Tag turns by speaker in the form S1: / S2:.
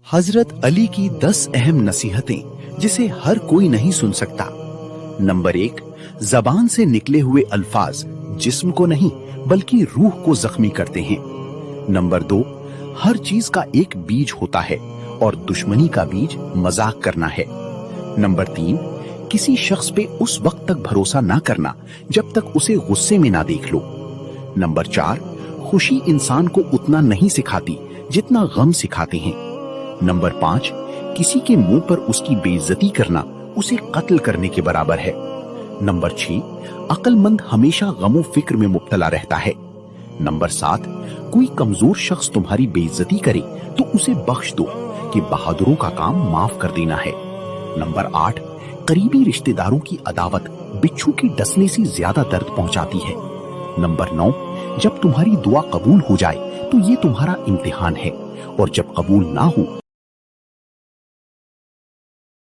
S1: हजरत अली की 10 अहम नसीहतें जिसे हर कोई नहीं सुन सकता। नंबर 1, जबान से निकले हुए अल्फाज जिस्म को नहीं बल्कि रूह को जख्मी करते हैं। नंबर 2, हर चीज का एक बीज होता है और दुश्मनी का बीज मजाक करना है। नंबर 3, किसी शख्स पे उस वक्त तक भरोसा ना करना जब तक उसे गुस्से में ना देख लो। नंबर 4, खुशी इंसान को उतना नहीं सिखाती जितना गम सिखाते हैं। नंबर 5, किसी के मुंह पर उसकी बेइज्जती करना उसे कत्ल करने के बराबर है। नंबर 6, अक्लमंद हमेशा गमो फिक्र में मुब्तला रहता है। नंबर 7, कोई कमजोर शख्स तुम्हारी बेइज्जती करे तो उसे बख्श दो कि बहादुरों का काम माफ कर देना है। नंबर 8, करीबी रिश्तेदारों की अदावत बिच्छू के डसने से ज्यादा दर्द पहुंचाती है। नंबर 9, जब तुम्हारी दुआ कबूल हो जाए तो ये तुम्हारा इम्तिहान है और जब कबूल ना हो